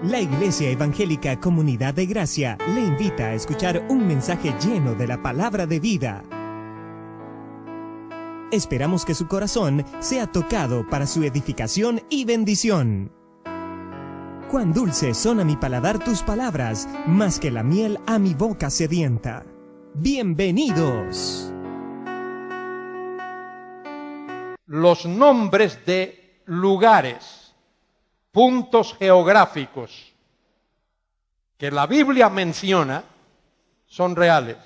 La Iglesia Evangélica Comunidad de Gracia le invita a escuchar un mensaje lleno de la palabra de vida. Esperamos que su corazón sea tocado para su edificación y bendición. Cuán dulces son a mi paladar tus palabras, más que la miel a mi boca sedienta. ¡Bienvenidos! Los nombres de lugares, puntos geográficos que la Biblia menciona son reales,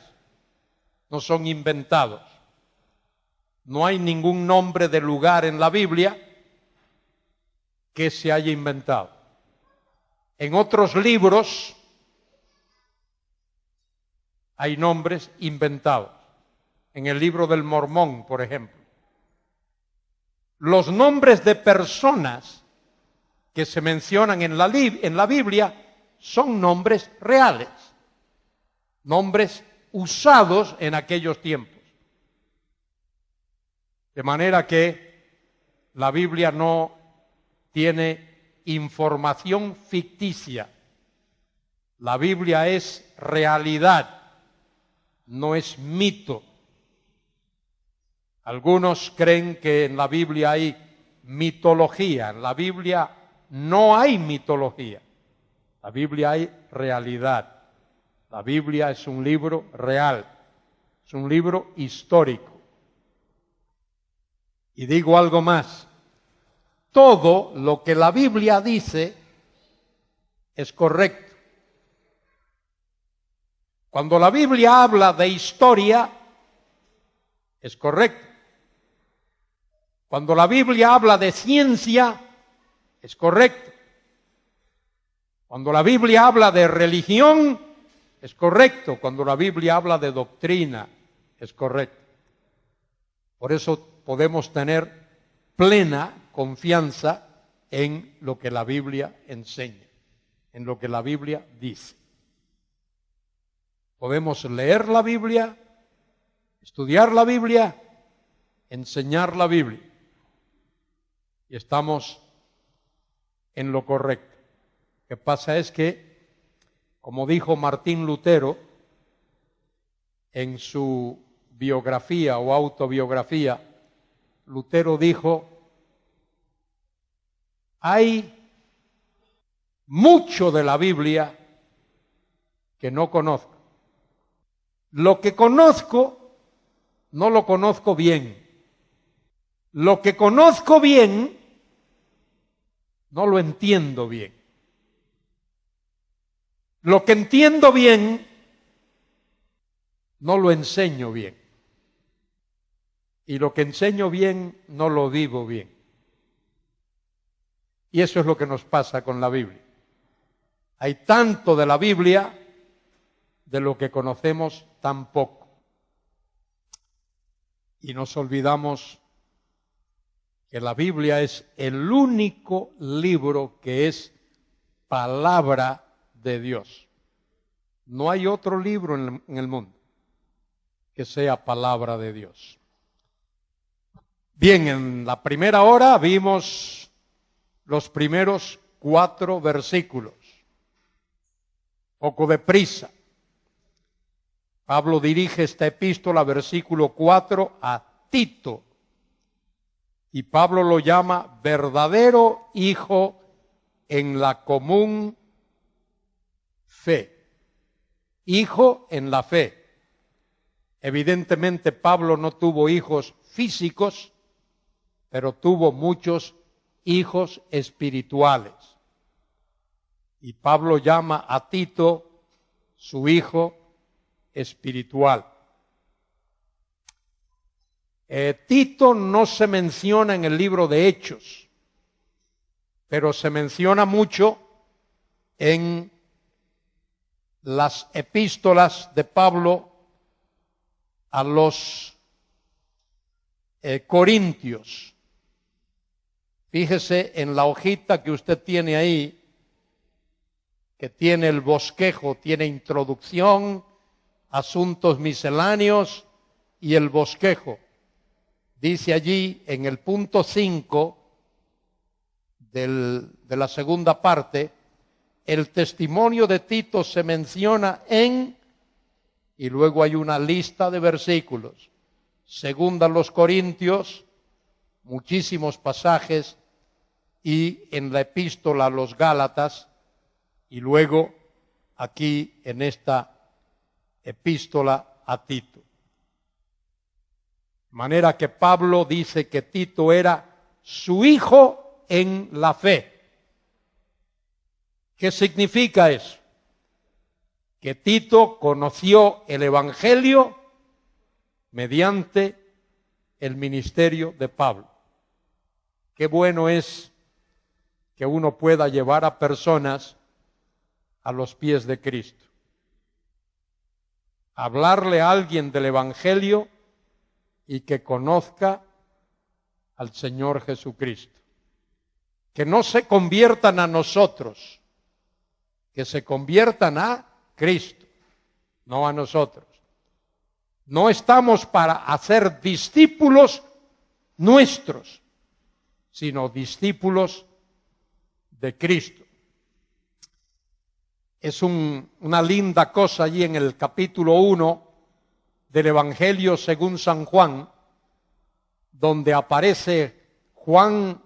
no son inventados. No hay ningún nombre de lugar en la Biblia que se haya inventado. En otros libros hay nombres inventados. En el libro del Mormón, por ejemplo. Los nombres de personas que se mencionan en la Biblia son nombres reales, nombres usados en aquellos tiempos. De manera que la Biblia no tiene información ficticia. La Biblia es realidad, no es mito. Algunos creen que en la Biblia hay mitología. En la Biblia no hay mitología. La Biblia hay realidad. La Biblia es un libro real, es un libro histórico. Y digo algo más. Todo lo que la Biblia dice es correcto. Cuando la Biblia habla de historia, es correcto. Cuando la Biblia habla de ciencia, es correcto. Cuando la Biblia habla de religión, es correcto. Cuando la Biblia habla de doctrina, es correcto. Por eso podemos tener plena confianza en lo que la Biblia enseña, en lo que la Biblia dice. Podemos leer la Biblia, estudiar la Biblia, enseñar la Biblia. Y estamos en lo correcto. Lo que pasa es que, como dijo Martín Lutero en su biografía o autobiografía, Lutero dijo: hay mucho de la Biblia que no conozco. Lo que conozco, no lo conozco bien. Lo que conozco bien, no lo entiendo bien. Lo que entiendo bien, no lo enseño bien. Y lo que enseño bien, no lo vivo bien. Y eso es lo que nos pasa con la Biblia. Hay tanto de la Biblia de lo que conocemos tan poco. Y nos olvidamos que la Biblia es el único libro que es palabra de Dios. No hay otro libro en el mundo que sea palabra de Dios. Bien, en la primera hora vimos los primeros 4 versículos. Poco deprisa. Pablo dirige esta epístola, versículo 4, a Tito. Y Pablo lo llama verdadero hijo en la común fe. Hijo en la fe. Evidentemente Pablo no tuvo hijos físicos, pero tuvo muchos hijos espirituales. Y Pablo llama a Tito su hijo espiritual. Tito no se menciona en el libro de Hechos, pero se menciona mucho en las epístolas de Pablo a los Corintios. Fíjese en la hojita que usted tiene ahí, que tiene el bosquejo, tiene introducción, asuntos misceláneos y el bosquejo. Dice allí en el punto 5 de la segunda parte, el testimonio de Tito se menciona en, y luego hay una lista de versículos. Segunda los Corintios, muchísimos pasajes, y en la epístola a los Gálatas, y luego aquí en esta epístola a Tito. De manera que Pablo dice que Tito era su hijo en la fe. ¿Qué significa eso? Que Tito conoció el Evangelio mediante el ministerio de Pablo. Qué bueno es que uno pueda llevar a personas a los pies de Cristo. Hablarle a alguien del Evangelio y que conozca al Señor Jesucristo. Que no se conviertan a nosotros, que se conviertan a Cristo, no a nosotros. No estamos para hacer discípulos nuestros, sino discípulos de Cristo. Es una linda cosa allí en el capítulo 1 del Evangelio según San Juan, donde aparece Juan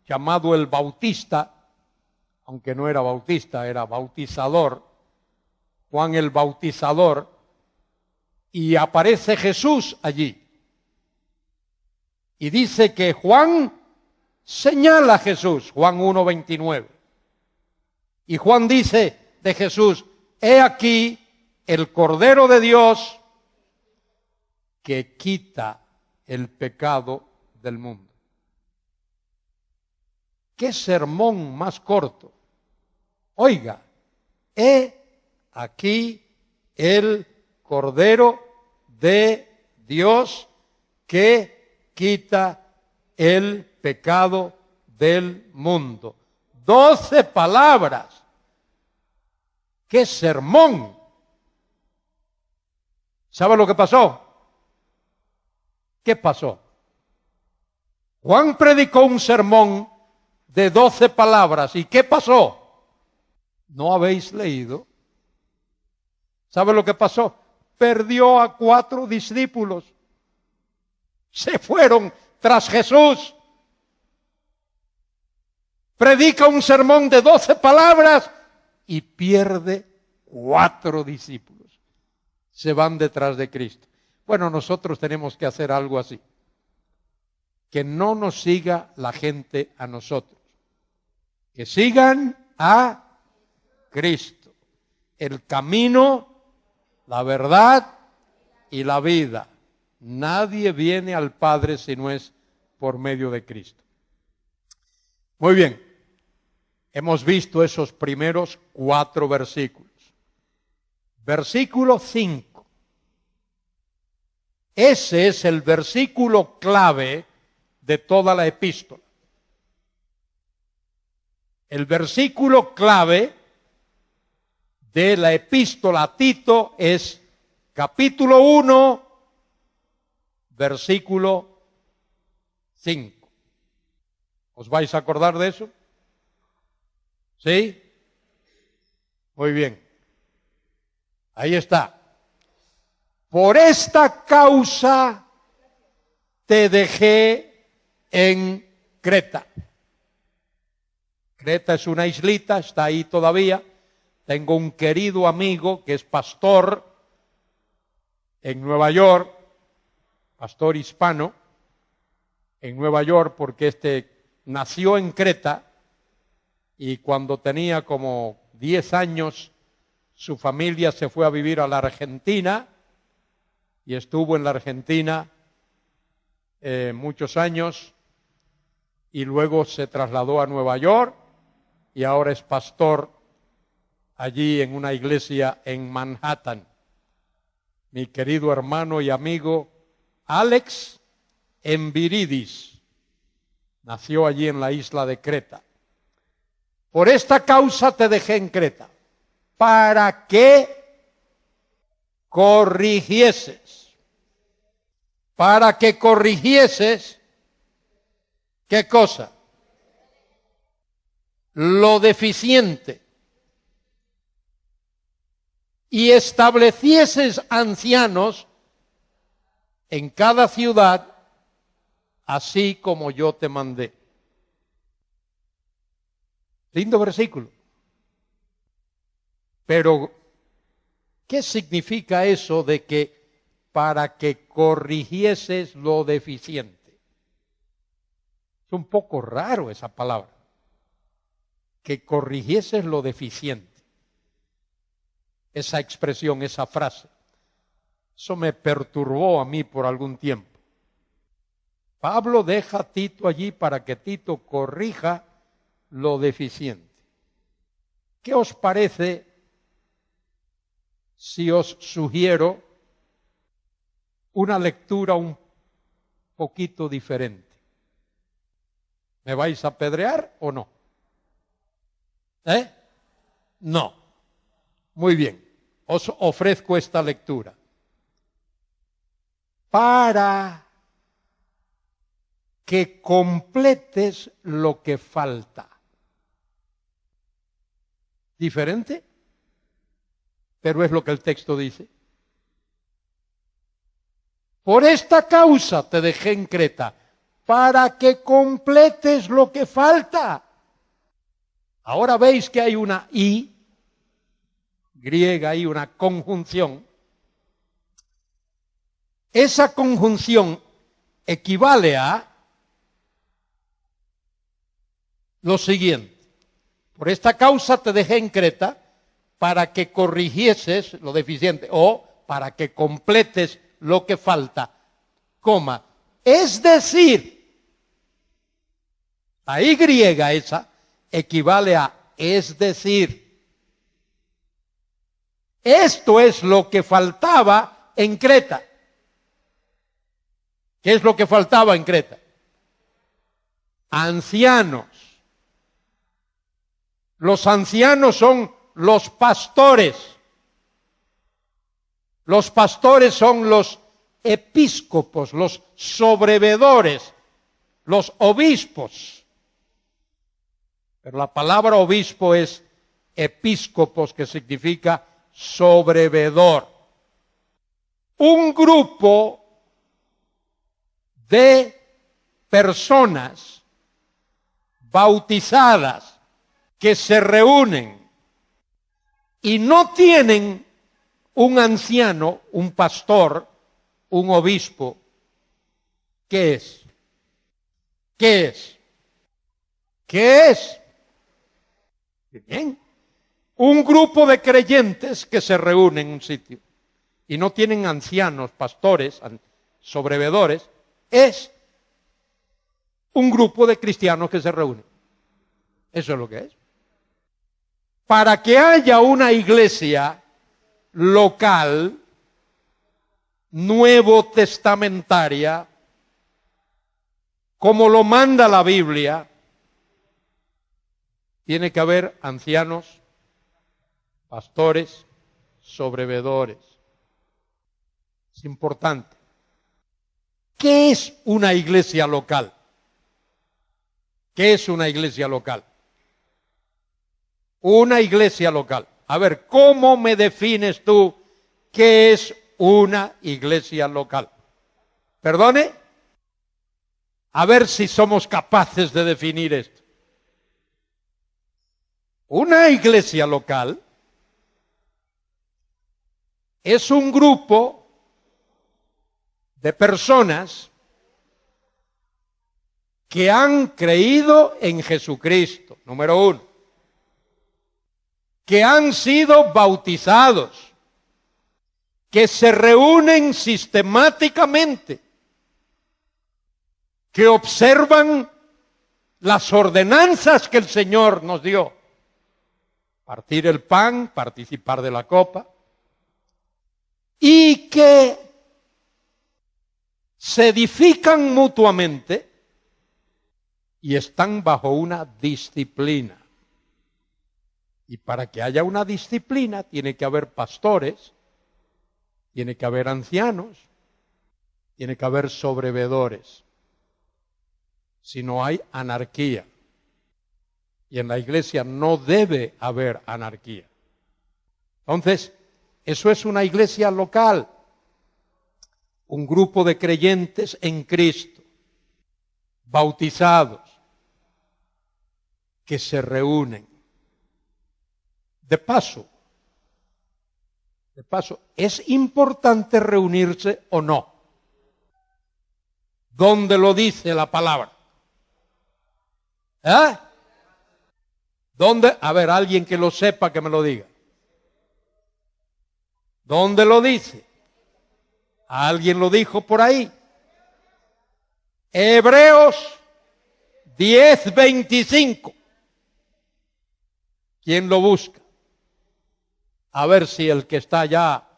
llamado el Bautista, aunque no era bautista, era bautizador, Juan el Bautizador, y aparece Jesús allí. Y dice que Juan señala a Jesús, Juan 1:29. Y Juan dice de Jesús: he aquí el Cordero de Dios que quita el pecado del mundo. ¿Qué sermón más corto? Oiga, he aquí el Cordero de Dios que quita el pecado del mundo. 12 palabras. ¡Qué sermón! ¿Sabe lo que pasó? ¿Qué pasó? Juan predicó un sermón de 12 palabras. ¿Y qué pasó? ¿No habéis leído? ¿Sabe lo que pasó? Perdió a 4 discípulos. Se fueron tras Jesús. Predica un sermón de 12 palabras y pierde 4 discípulos. Se van detrás de Cristo. Bueno, nosotros tenemos que hacer algo así. Que no nos siga la gente a nosotros. Que sigan a Cristo. El camino, la verdad y la vida. Nadie viene al Padre si no es por medio de Cristo. Muy bien. Hemos visto esos primeros 4 versículos. Versículo 5. Ese es el versículo clave de toda la epístola. El versículo clave de la epístola a Tito es capítulo 1, versículo 5. ¿Os vais a acordar de eso? ¿Sí? Muy bien. Ahí está. Por esta causa te dejé en Creta. Creta es una islita, está ahí todavía. Tengo un querido amigo que es pastor en Nueva York, pastor hispano en Nueva York, porque nació en Creta y cuando tenía como 10 años su familia se fue a vivir a la Argentina y estuvo en la Argentina muchos años y luego se trasladó a Nueva York y ahora es pastor allí en una iglesia en Manhattan. Mi querido hermano y amigo Alex Enviridis nació allí en la isla de Creta. Por esta causa te dejé en Creta, para que corrigieses. Para que corrigieses, ¿qué cosa? Lo deficiente y establecieses ancianos en cada ciudad, así como yo te mandé. Lindo versículo. Pero, ¿qué significa eso de que para que corrigieses lo deficiente? Es un poco raro esa palabra. Que corrigieses lo deficiente. Esa expresión, esa frase. Eso me perturbó a mí por algún tiempo. Pablo deja a Tito allí para que Tito corrija lo deficiente. ¿Qué os parece si os sugiero una lectura un poquito diferente? ¿Me vais a apedrear o no? No. Muy bien. Os ofrezco esta lectura. Para que completes lo que falta. ¿Diferente? Pero es lo que el texto dice. Por esta causa te dejé en Creta, para que completes lo que falta. Ahora veis que hay una I griega, hay una conjunción. Esa conjunción equivale a lo siguiente. Por esta causa te dejé en Creta para que corrigieses lo deficiente o para que completes lo que falta, coma. Es decir, la I griega esa equivale a es decir. Esto es lo que faltaba en Creta. ¿Qué es lo que faltaba en Creta? Ancianos. Los ancianos son los pastores. Los pastores son los episcopos, los sobrevedores, los obispos. Pero la palabra obispo es episcopos, que significa sobrevedor. Un grupo de personas bautizadas que se reúnen y no tienen un anciano, un pastor, un obispo. ¿Qué es? ¿Qué es? ¿Qué es? Bien. Un grupo de creyentes que se reúnen en un sitio y no tienen ancianos, pastores, sobrevedores, es un grupo de cristianos que se reúnen. Eso es lo que es. Para que haya una iglesia local, nuevo testamentaria, como lo manda la Biblia, tiene que haber ancianos, pastores, sobrevedores. Es importante. ¿Qué es una iglesia local? ¿Qué es una iglesia local? Una iglesia local. A ver, ¿cómo me defines tú qué es una iglesia local? ¿Perdone? A ver si somos capaces de definir esto. Una iglesia local es un grupo de personas que han creído en Jesucristo, número uno, que han sido bautizados, que se reúnen sistemáticamente, que observan las ordenanzas que el Señor nos dio. Partir el pan, participar de la copa, y que se edifican mutuamente y están bajo una disciplina. Y para que haya una disciplina tiene que haber pastores, tiene que haber ancianos, tiene que haber sobrevedores. Si no hay anarquía. Y en la iglesia no debe haber anarquía. Entonces, Eso es una iglesia local, un grupo de creyentes en Cristo, bautizados, que se reúnen. De paso, ¿es importante reunirse o no? ¿Dónde lo dice la palabra? ¿Eh? ¿Dónde? A ver, alguien que lo sepa que me lo diga. ¿Dónde lo dice? ¿Alguien lo dijo por ahí? Hebreos 10:25. ¿Quién lo busca? A ver si el que está allá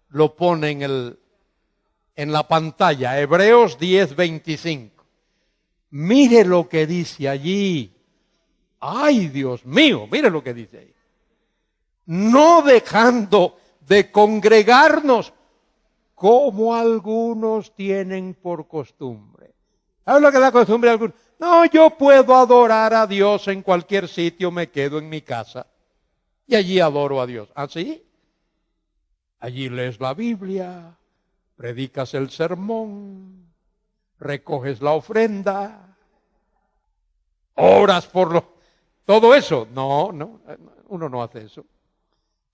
lo pone en la pantalla. Hebreos 10:25. Mire lo que dice allí. Ay, Dios mío, mire lo que dice ahí. No dejando de congregarnos como algunos tienen por costumbre. ¿Sabes lo que da costumbre a algunos? No, yo puedo adorar a Dios en cualquier sitio, me quedo en mi casa y allí adoro a Dios. ¿Ah, sí? Allí lees la Biblia, predicas el sermón, recoges la ofrenda, oras por todo eso. No, uno no hace eso.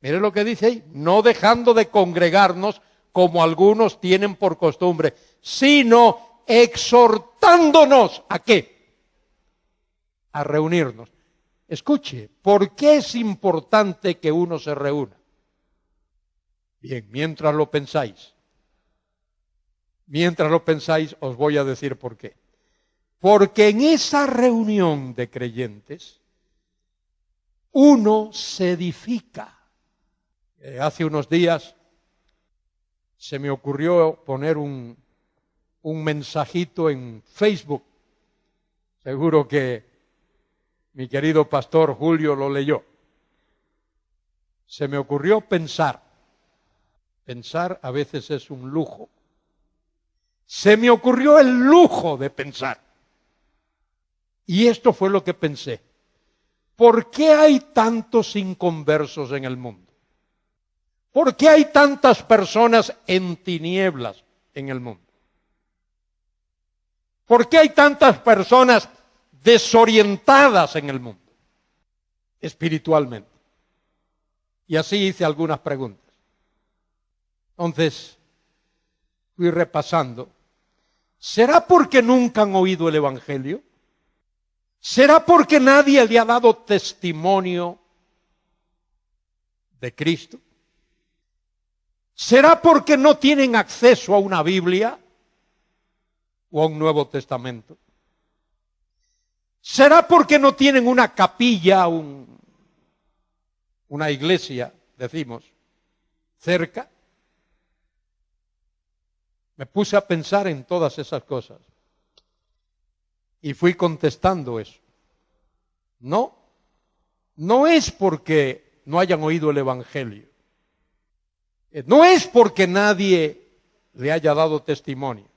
Mire lo que dice ahí, no dejando de congregarnos como algunos tienen por costumbre, sino exhortándonos ¿a qué? A reunirnos. Escuche, ¿por qué es importante que uno se reúna? Bien, mientras lo pensáis, os voy a decir por qué. Porque en esa reunión de creyentes, uno se edifica. Hace unos días se me ocurrió poner un mensajito en Facebook. Seguro que mi querido pastor Julio lo leyó. Se me ocurrió pensar. Pensar a veces es un lujo. Se me ocurrió el lujo de pensar. Y esto fue lo que pensé. ¿Por qué hay tantos inconversos en el mundo? ¿Por qué hay tantas personas en tinieblas en el mundo? ¿Por qué hay tantas personas desorientadas en el mundo? Espiritualmente. Y así hice algunas preguntas. Entonces, fui repasando. ¿Será porque nunca han oído el Evangelio? ¿Será porque nadie le ha dado testimonio de Cristo? ¿Será porque no tienen acceso a una Biblia o a un Nuevo Testamento? ¿Será porque no tienen una capilla, una iglesia, decimos, cerca? Me puse a pensar en todas esas cosas y fui contestando eso. No es porque no hayan oído el Evangelio. No es porque nadie le haya dado testimonio.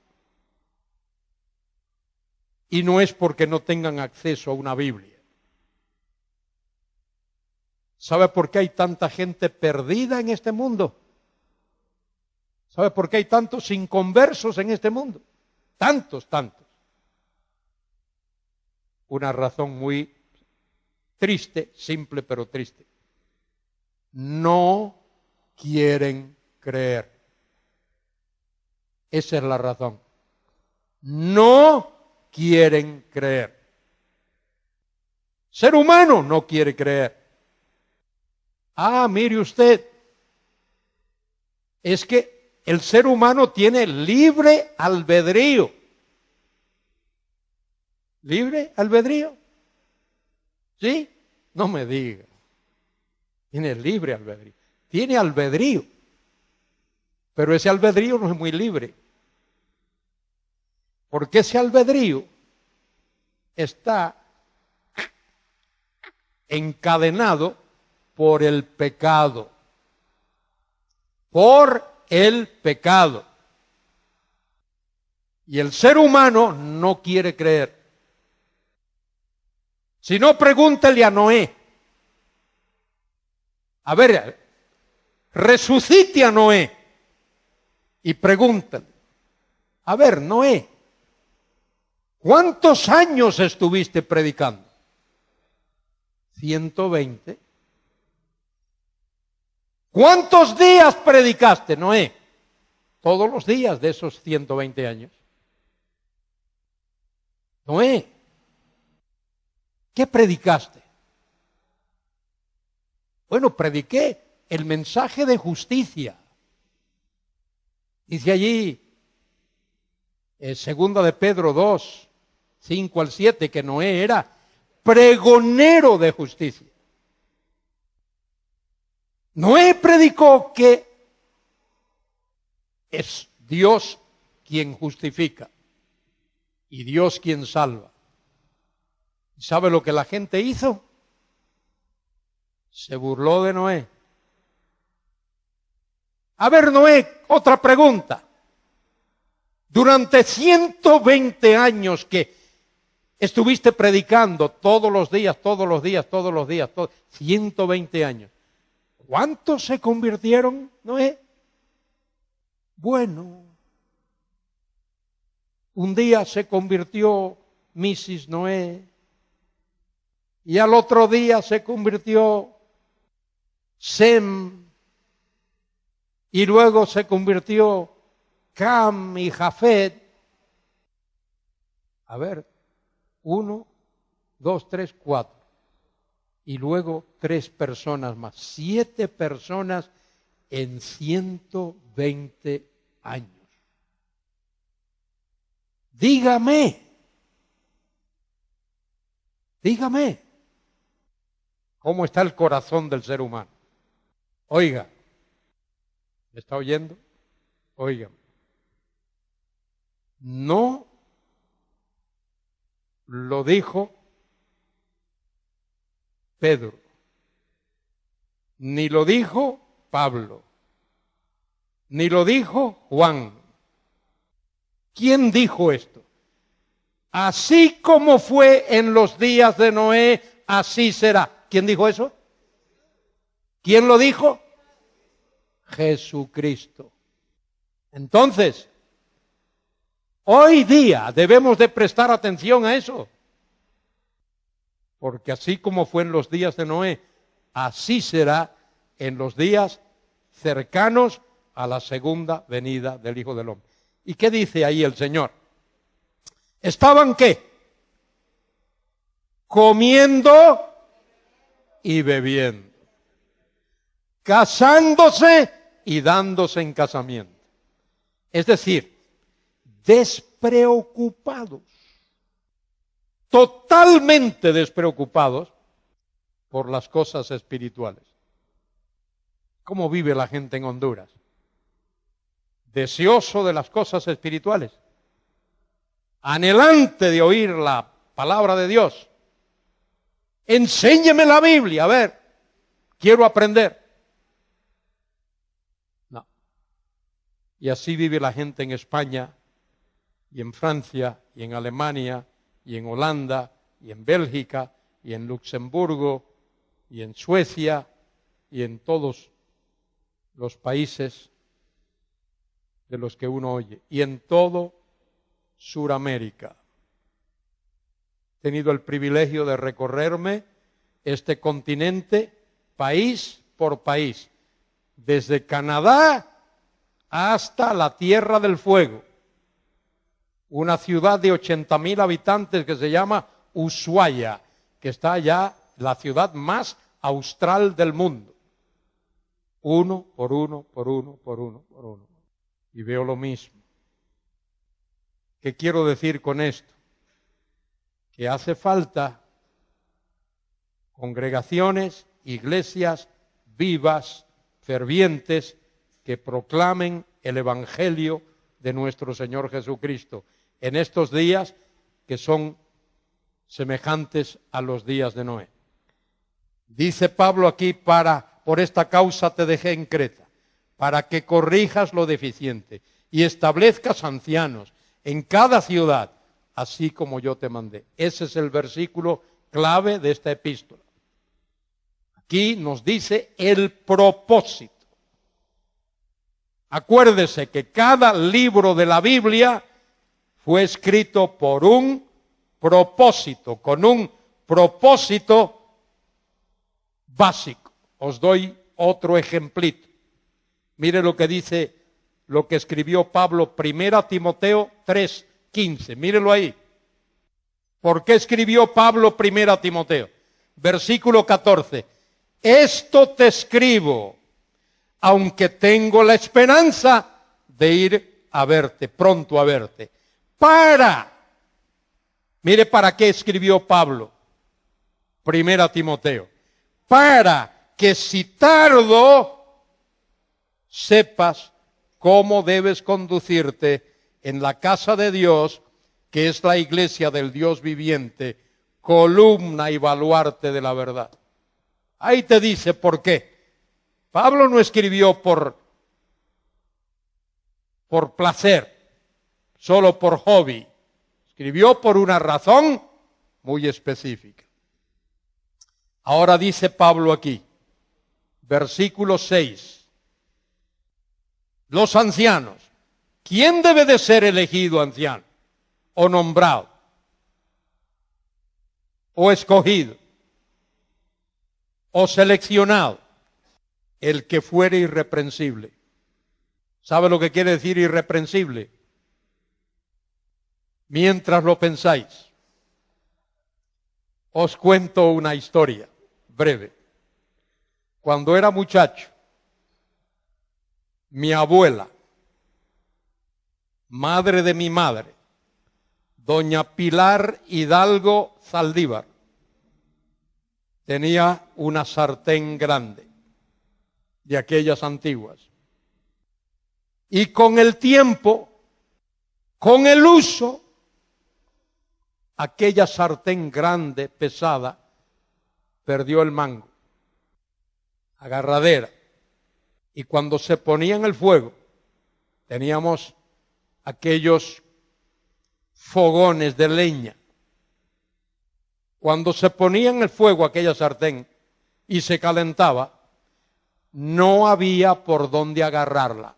Y no es porque no tengan acceso a una Biblia. ¿Sabe por qué hay tanta gente perdida en este mundo? ¿Sabe por qué hay tantos inconversos en este mundo? Tantos. Una razón muy triste, simple pero triste. No quieren creer. Esa es la razón. No quieren creer. Ser humano no quiere creer. Mire usted, es que el ser humano tiene libre albedrío. ¿Libre albedrío? ¿Sí? No me diga. Tiene libre albedrío. Tiene albedrío. Pero ese albedrío no es muy libre. Porque ese albedrío está encadenado por el pecado. Por el pecado. Y el ser humano no quiere creer. Si no, pregúntale a Noé. A ver, resucite a Noé y pregúntale, a ver, Noé, ¿cuántos años estuviste predicando? 120. ¿Cuántos días predicaste, Noé? Todos los días de esos 120 años. Noé, ¿qué predicaste? Bueno, prediqué el mensaje de justicia. Dice allí, segunda de Pedro 2, 5 al 7, que Noé era pregonero de justicia. Noé predicó que es Dios quien justifica y Dios quien salva. ¿Sabe lo que la gente hizo? Se burló de Noé. A ver, Noé, otra pregunta. Durante 120 años que estuviste predicando todos los días, 120 años. ¿Cuántos se convirtieron, Noé? Bueno, un día se convirtió Mrs. Noé y al otro día se convirtió Sem y luego se convirtió Cam y Jafet. A ver, 1, 2, 3, 4. Y luego 3 personas más. 7 personas en 120 años. Dígame, ¿cómo está el corazón del ser humano? Oiga, ¿me está oyendo? Óigame. No lo dijo Pedro, ni lo dijo Pablo, ni lo dijo Juan. ¿Quién dijo esto? Así como fue en los días de Noé, así será. ¿Quién dijo eso? ¿Quién lo dijo? Jesucristo. Entonces, hoy día debemos de prestar atención a eso. Porque así como fue en los días de Noé, así será en los días cercanos a la segunda venida del Hijo del Hombre. ¿Y qué dice ahí el Señor? ¿Estaban qué? Comiendo y bebiendo, casándose y dándose en casamiento. Es decir, despreocupados. Totalmente despreocupados por las cosas espirituales. ¿Cómo vive la gente en Honduras? Deseoso de las cosas espirituales, anhelante de oír la palabra de Dios. Enséñeme la Biblia, a ver, quiero aprender. No. Y así vive la gente en España, y en Francia, y en Alemania, y en Holanda, y en Bélgica, y en Luxemburgo, y en Suecia, y en todos los países de los que uno oye, y en todo Suramérica. He tenido el privilegio de recorrerme este continente país por país, desde Canadá hasta la Tierra del Fuego, una ciudad de 80,000 habitantes que se llama Ushuaia, que está allá, la ciudad más austral del mundo. Uno por uno. Y veo lo mismo. ¿Qué quiero decir con esto? Que hace falta congregaciones, iglesias vivas, fervientes, que proclamen el Evangelio de nuestro Señor Jesucristo en estos días que son semejantes a los días de Noé. Dice Pablo aquí, por esta causa te dejé en Creta, para que corrijas lo deficiente y establezcas ancianos en cada ciudad, así como yo te mandé. Ese es el versículo clave de esta epístola. Aquí nos dice el propósito. Acuérdese que cada libro de la Biblia fue escrito por un propósito, con un propósito básico. Os doy otro ejemplito. Mire lo que dice, lo que escribió Pablo, 1 Timoteo 3:15. Mírelo ahí. ¿Por qué escribió Pablo 1 Timoteo? Versículo 14. Esto te escribo, aunque tengo la esperanza de ir a verte, pronto a verte. Mire para qué escribió Pablo 1 Timoteo. Para que si tardo, sepas cómo debes conducirte en la casa de Dios, que es la iglesia del Dios viviente, columna y baluarte de la verdad. Ahí te dice por qué. Pablo no escribió por placer, solo por hobby. Escribió por una razón muy específica. Ahora dice Pablo aquí, versículo 6. Los ancianos. ¿Quién debe de ser elegido anciano? ¿O nombrado? ¿O escogido? ¿O seleccionado? El que fuere irreprensible. ¿Sabe lo que quiere decir irreprensible? Mientras lo pensáis, os cuento una historia breve. Cuando era muchacho, mi abuela, madre de mi madre, doña Pilar Hidalgo Zaldívar, tenía una sartén grande, de aquellas antiguas. Y con el tiempo, con el uso, aquella sartén grande, pesada, perdió el mango, agarradera. Y cuando se ponía en el fuego, teníamos aquellos fogones de leña. Cuando se ponía en el fuego aquella sartén y se calentaba, no había por dónde agarrarla.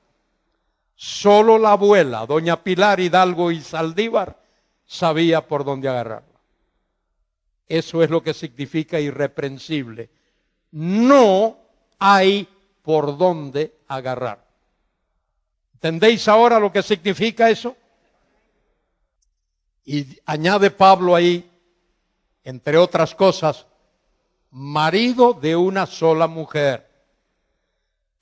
Solo la abuela, doña Pilar Hidalgo y Zaldívar, sabía por dónde agarrarla. Eso es lo que significa irreprensible. No hay por dónde agarrar. ¿Entendéis ahora lo que significa eso? Y añade Pablo ahí, entre otras cosas, marido de una sola mujer.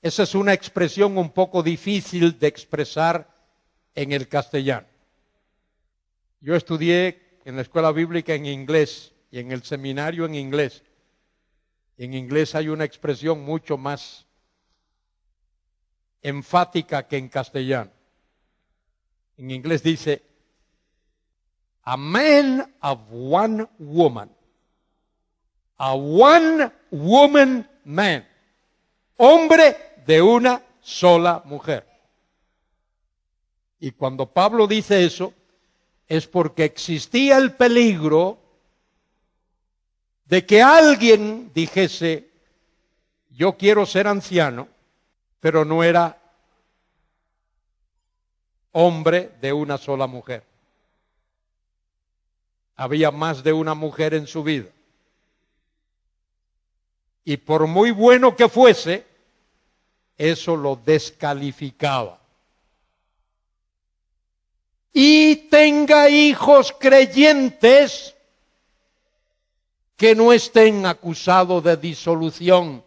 Esa es una expresión un poco difícil de expresar en el castellano. Yo estudié en la escuela bíblica en inglés y en el seminario en inglés. En inglés hay una expresión mucho más enfática que en castellano. En inglés dice, a man of one woman. A one woman man. Hombre de una sola mujer. Y cuando Pablo dice eso, es porque existía el peligro de que alguien dijese, yo quiero ser anciano, pero no era hombre de una sola mujer. Había más de una mujer en su vida. Y por muy bueno que fuese, eso lo descalificaba. Y tenga hijos creyentes que no estén acusados de disolución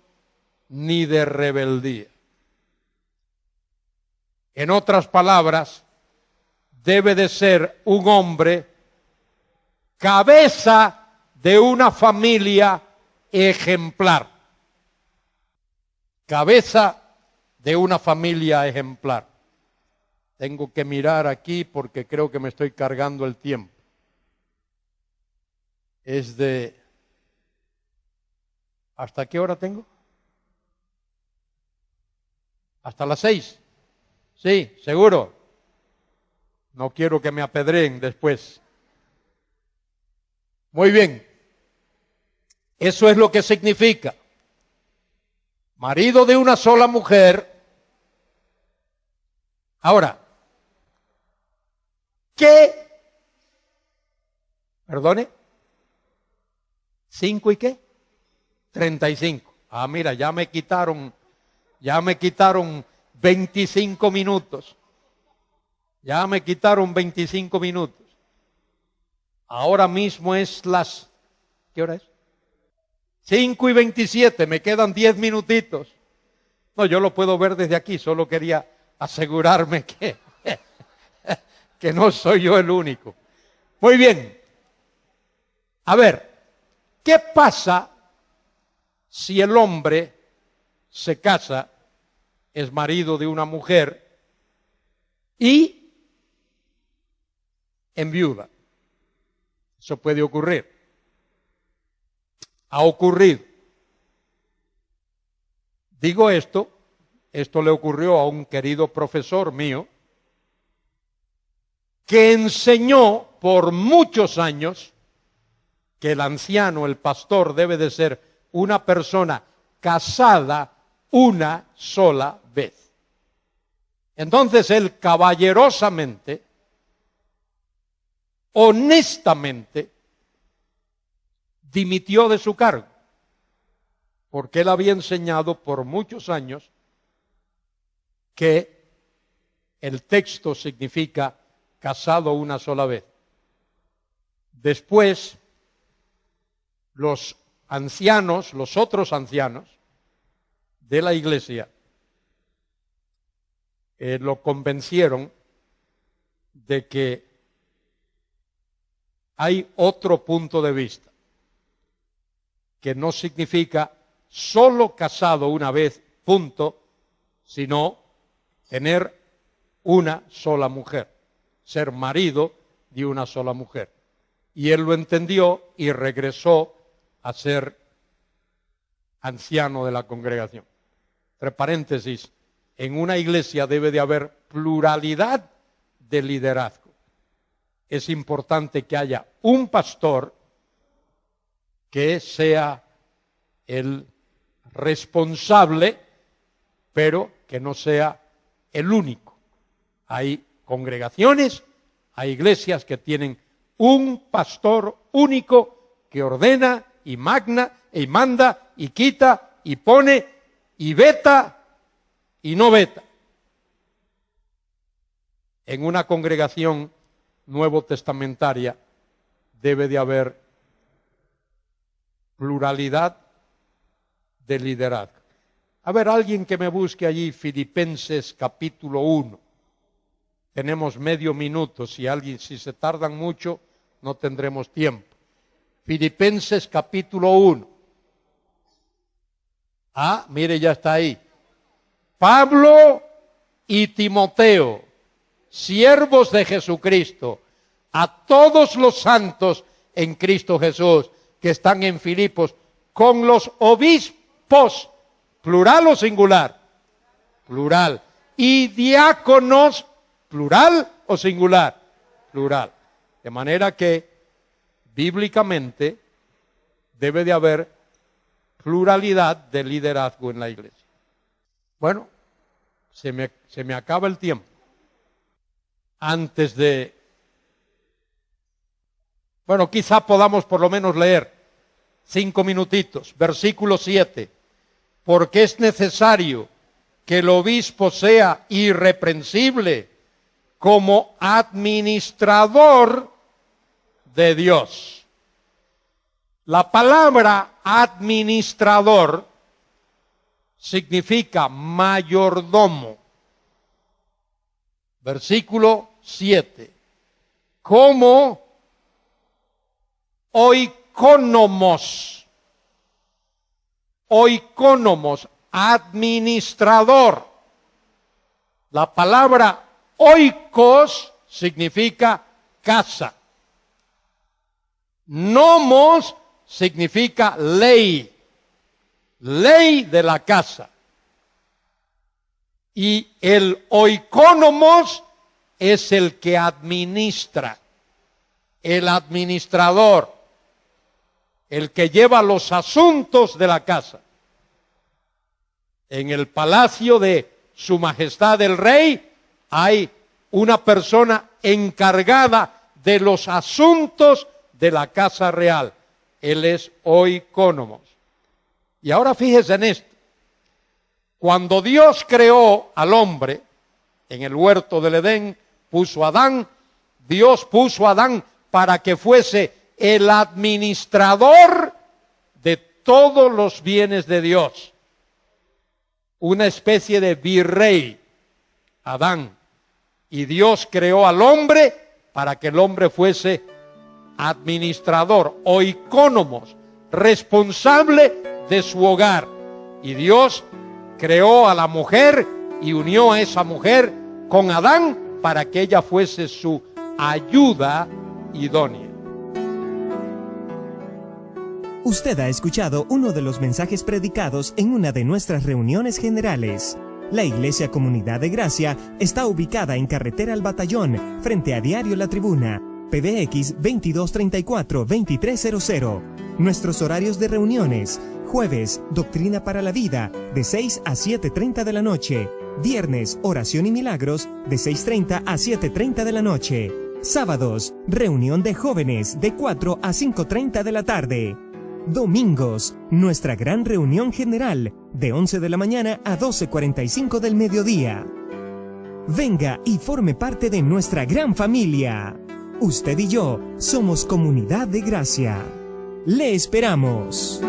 ni de rebeldía. En otras palabras, debe de ser un hombre cabeza de una familia ejemplar. Cabeza de una familia ejemplar. Tengo que mirar aquí porque creo que me estoy cargando el tiempo. Es de... ¿Hasta qué hora tengo? ¿Hasta las 6? Sí, seguro. No quiero que me apedreen después. Muy bien. Eso es lo que significa. Marido de una sola mujer, Ahora, ¿qué? Perdone. ¿5 y qué? 35. Ah, mira, ya me quitaron 25 minutos. Ya me quitaron 25 minutos. Ahora mismo es las, ¿qué hora es? 5:27, me quedan 10 minutitos. No, yo lo puedo ver desde aquí, solo quería asegurarme que no soy yo el único. Muy bien. A ver, ¿qué pasa si el hombre se casa, es marido de una mujer y enviuda? Eso puede ocurrir. Ha ocurrido. Digo esto le ocurrió a un querido profesor mío que enseñó por muchos años que el anciano, el pastor, debe de ser una persona casada una sola vez. Entonces él caballerosamente, honestamente, dimitió de su cargo, porque él había enseñado por muchos años que el texto significa casado una sola vez. Después, los ancianos, los otros ancianos de la iglesia, lo convencieron de que hay otro punto de vista, que no significa solo casado una vez, punto, sino tener una sola mujer, ser marido de una sola mujer. Y él lo entendió y regresó a ser anciano de la congregación. Entre paréntesis, en una iglesia debe de haber pluralidad de liderazgo. Es importante que haya un pastor que sea el responsable, pero que no sea el único. Hay congregaciones, hay iglesias que tienen un pastor único que ordena y magna y manda y quita y pone y veta y no veta. En una congregación nuevo testamentaria debe de haber pluralidad de liderazgo. A ver, alguien que me busque allí Filipenses capítulo 1. Tenemos medio minuto, si se tardan mucho no tendremos tiempo. Filipenses capítulo 1. Ah, mire, ya está ahí. Pablo y Timoteo, siervos de Jesucristo, a todos los santos en Cristo Jesús que están en Filipos, con los obispos, plural o singular, plural, y diáconos, plural o singular, plural. De manera que bíblicamente debe de haber pluralidad de liderazgo en la iglesia. Bueno, se me acaba el tiempo. Bueno, quizá podamos por lo menos leer 5 minutitos. Versículo 7. Porque es necesario que el obispo sea irreprensible como administrador de Dios. La palabra administrador significa mayordomo. Versículo 7. Como oikónomos, administrador. La palabra oikos significa casa. Nomos significa ley, ley de la casa. Y el oikónomos es el que administra, el administrador, el que lleva los asuntos de la casa. En el palacio de Su Majestad el Rey hay una persona encargada de los asuntos de la casa real. Él es oikonomos. Y ahora fíjese en esto. Cuando Dios creó al hombre en el huerto del Edén, puso a Adán, Dios puso a Adán para que fuese el administrador de todos los bienes de Dios. Una especie de virrey, Adán. Y Dios creó al hombre para que el hombre fuese administrador, oikonomos, responsable de su hogar. Y Dios creó a la mujer y unió a esa mujer con Adán para que ella fuese su ayuda idónea. Usted ha escuchado uno de los mensajes predicados en una de nuestras reuniones generales. La Iglesia Comunidad de Gracia está ubicada en Carretera al Batallón, frente a Diario La Tribuna, PBX 2234-2300. Nuestros horarios de reuniones: jueves, Doctrina para la Vida, de 6 a 7:30 de la noche. Viernes, Oración y Milagros, de 6:30 a 7:30 de la noche. Sábados, reunión de jóvenes, de 4 a 5:30 de la tarde. Domingos, nuestra gran reunión general, de 11 de la mañana a 12:45 del mediodía. Venga y forme parte de nuestra gran familia. Usted y yo somos Comunidad de Gracia. ¡Le esperamos!